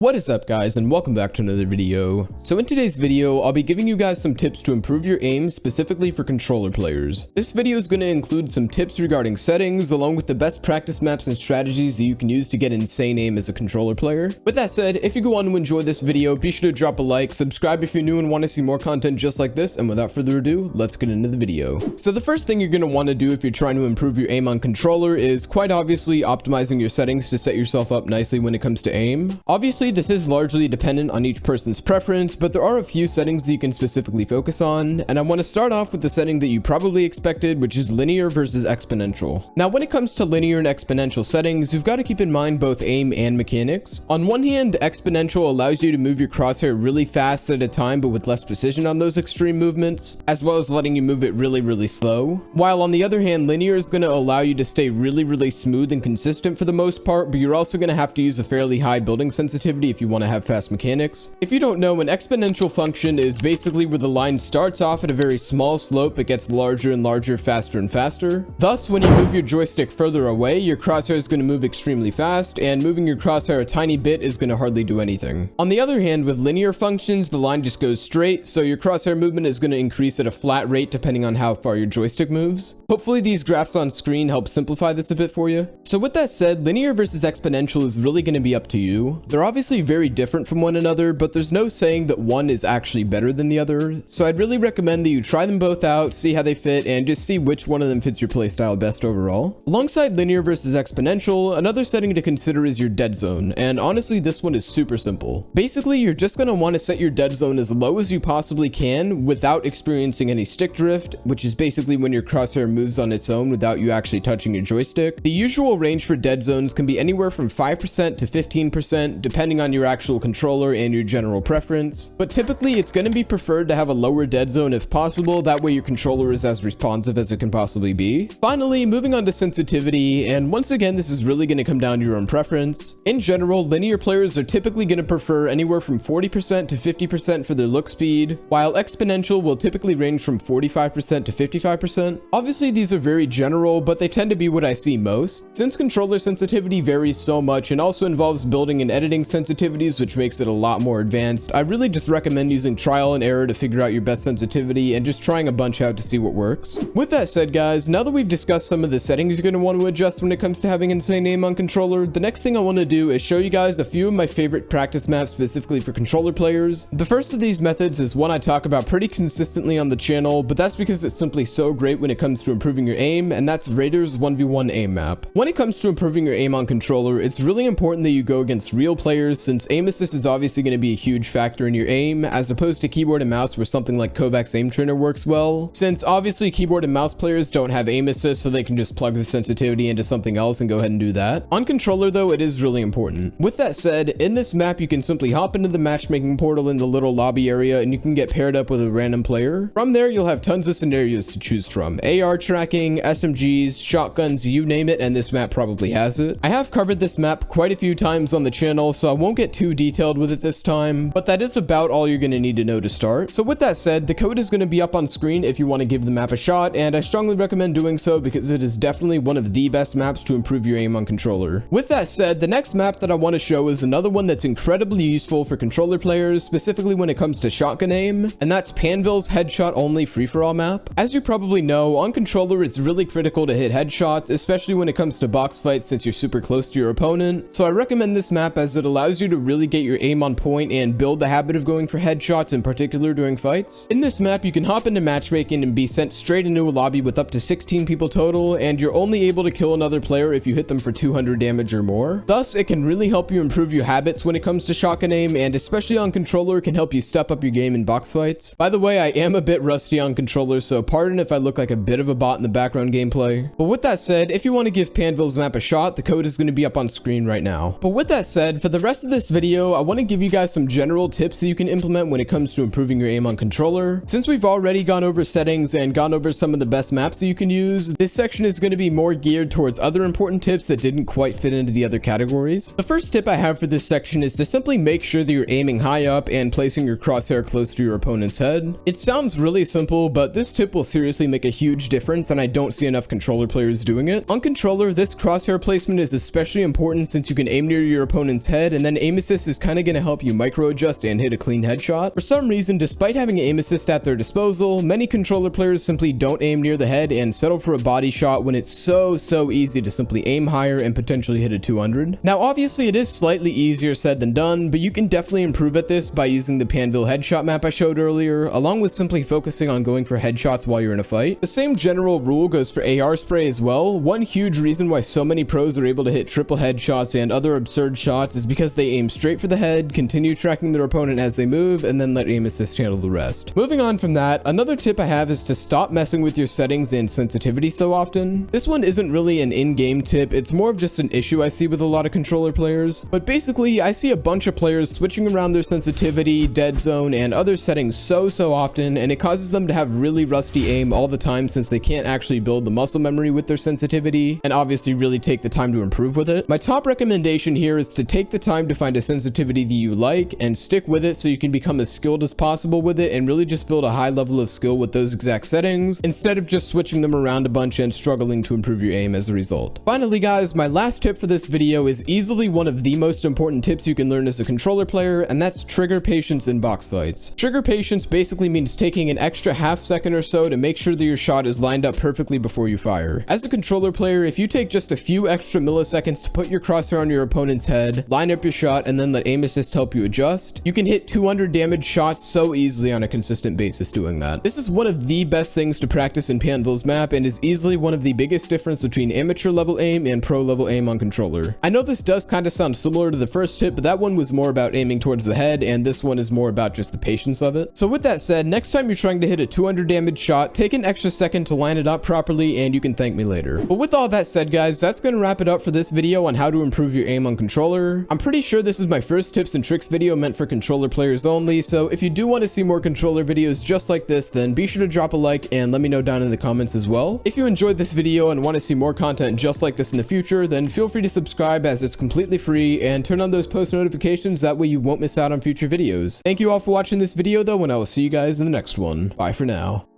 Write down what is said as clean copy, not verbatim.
What is up guys, and welcome back to another video. So in today's video, I'll be giving you guys some tips to improve your aim specifically for controller players. This video is going to include some tips regarding settings along with the best practice maps and strategies that you can use to get insane aim as a controller player. With that said, if you go on to enjoy this video, be sure to drop a like, subscribe if you're new and want to see more content just like this, and without further ado, let's get into the video. So the first thing you're going to want to do if you're trying to improve your aim on controller is quite obviously optimizing your settings to set yourself up nicely when it comes to aim. Obviously, this is largely dependent on each person's preference, but there are a few settings that you can specifically focus on, and I want to start off with the setting that you probably expected, which is linear versus exponential. Now, when it comes to linear and exponential settings, you've got to keep in mind both aim and mechanics. On one hand, exponential allows you to move your crosshair really fast at a time, but with less precision on those extreme movements, as well as letting you move it really slow. While on the other hand, linear is going to allow you to stay really smooth and consistent for the most part, but you're also going to have to use a fairly high building sensitivity if you want to have fast mechanics. If you don't know, an exponential function is basically where the line starts off at a very small slope but gets larger and larger, faster and faster. Thus, when you move your joystick further away, your crosshair is going to move extremely fast, and moving your crosshair a tiny bit is going to hardly do anything. On the other hand, with linear functions, the line just goes straight, so your crosshair movement is going to increase at a flat rate depending on how far your joystick moves. Hopefully these graphs on screen help simplify this a bit for you. So with that said, linear versus exponential is really going to be up to you. They're obviously very different from one another, but there's no saying that one is actually better than the other. So I'd really recommend that you try them both out, see how they fit, and just see which one of them fits your playstyle best overall. Alongside linear versus exponential, another setting to consider is your dead zone, and honestly this one is super simple. Basically, you're just going to want to set your dead zone as low as you possibly can without experiencing any stick drift, which is basically when your crosshair moves on its own without you actually touching your joystick. The usual range for dead zones can be anywhere from 5% to 15% depending on your actual controller and your general preference, but typically it's going to be preferred to have a lower dead zone if possible, that way your controller is as responsive as it can possibly be. Finally, moving on to sensitivity, and once again this is really going to come down to your own preference. In general, linear players are typically going to prefer anywhere from 40% to 50% for their look speed, while exponential will typically range from 45% to 55%. Obviously these are very general, but they tend to be what I see most. Since controller sensitivity varies so much and also involves building and editing sensitivities, which makes it a lot more advanced, I really just recommend using trial and error to figure out your best sensitivity and just trying a bunch out to see what works. With that said guys, now that we've discussed some of the settings you're going to want to adjust when it comes to having insane aim on controller, the next thing I want to do is show you guys a few of my favorite practice maps specifically for controller players. The first of these methods is one I talk about pretty consistently on the channel, but that's because it's simply so great when it comes to improving your aim, and that's Raiders 1v1 aim map. When it comes to improving your aim on controller, it's really important that you go against real players, since aim assist is obviously going to be a huge factor in your aim, as opposed to keyboard and mouse where something like Kovacs Aim Trainer works well, since obviously keyboard and mouse players don't have aim assist, so they can just plug the sensitivity into something else and go ahead and do that. On controller though, it is really important. With that said, in this map you can simply hop into the matchmaking portal in the little lobby area and you can get paired up with a random player. From there you'll have tons of scenarios to choose from. AR tracking, SMGs, shotguns, you name it, and this map probably has it. I have covered this map quite a few times on the channel, so I won't get too detailed with it this time, but that is about all you're going to need to know to start. So with that said, the code is going to be up on screen if you want to give the map a shot, and I strongly recommend doing so because it is definitely one of the best maps to improve your aim on controller. With that said, the next map that I want to show is another one that's incredibly useful for controller players, specifically when it comes to shotgun aim, and that's Panville's headshot only free-for-all map. As you probably know, on controller it's really critical to hit headshots, especially when it comes to box fights since you're super close to your opponent, so I recommend this map as it allows you to really get your aim on point and build the habit of going for headshots, in particular during fights. In this map you can hop into matchmaking and be sent straight into a lobby with up to 16 people total, and you're only able to kill another player if you hit them for 200 damage or more. Thus, it can really help you improve your habits when it comes to shotgun aim, and especially on controller can help you step up your game in box fights. By the way, I am a bit rusty on controller, so pardon if I look like a bit of a bot in the background gameplay. But with that said, if you want to give Panville's map a shot, the code is going to be up on screen right now. But with that said, for the rest of this video, I want to give you guys some general tips that you can implement when it comes to improving your aim on controller. Since we've already gone over settings and gone over some of the best maps that you can use, this section is going to be more geared towards other important tips that didn't quite fit into the other categories. The first tip I have for this section is to simply make sure that you're aiming high up and placing your crosshair close to your opponent's head. It sounds really simple, but this tip will seriously make a huge difference, and I don't see enough controller players doing it. On controller, this crosshair placement is especially important since you can aim near your opponent's head and then then aim assist is kind of going to help you micro adjust and hit a clean headshot. For some reason, despite having aim assist at their disposal, many controller players simply don't aim near the head and settle for a body shot when it's so easy to simply aim higher and potentially hit a 200. Now obviously it is slightly easier said than done, but you can definitely improve at this by using the Panville headshot map I showed earlier, along with simply focusing on going for headshots while you're in a fight. The same general rule goes for AR spray as well. One huge reason why so many pros are able to hit triple headshots and other absurd shots is because they aim straight for the head, continue tracking their opponent as they move, and then let aim assist handle the rest. Moving on from that, another tip I have is to stop messing with your settings and sensitivity so often. This one isn't really an in-game tip, it's more of just an issue I see with a lot of controller players. But basically, I see a bunch of players switching around their sensitivity, dead zone, and other settings so often, and it causes them to have really rusty aim all the time since they can't actually build the muscle memory with their sensitivity, and obviously really take the time to improve with it. My top recommendation here is to take the time to find a sensitivity that you like and stick with it so you can become as skilled as possible with it and really just build a high level of skill with those exact settings instead of just switching them around a bunch and struggling to improve your aim as a result. Finally guys, my last tip for this video is easily one of the most important tips you can learn as a controller player, and that's trigger patience in box fights. Trigger patience basically means taking an extra half second or so to make sure that your shot is lined up perfectly before you fire. As a controller player, if you take just a few extra milliseconds to put your crosshair on your opponent's head, line up your shot, and then let aim assist help you adjust, you can hit 200 damage shots so easily on a consistent basis doing that. This is one of the best things to practice in Panville's map and is easily one of the biggest difference between amateur level aim and pro level aim on controller. I know this does kind of sound similar to the first tip, but that one was more about aiming towards the head, and this one is more about just the patience of it. So with that said, next time you're trying to hit a 200 damage shot, take an extra second to line it up properly and you can thank me later. But with all that said guys, that's going to wrap it up for this video on how to improve your aim on controller. I'm pretty sure this is my first tips and tricks video meant for controller players only, so if you do want to see more controller videos just like this, then be sure to drop a like and let me know down in the comments as well. If you enjoyed this video and want to see more content just like this in the future, then feel free to subscribe as it's completely free and turn on those post notifications, that way you won't miss out on future videos. Thank you all for watching this video though, and I will see you guys in the next one. Bye for now.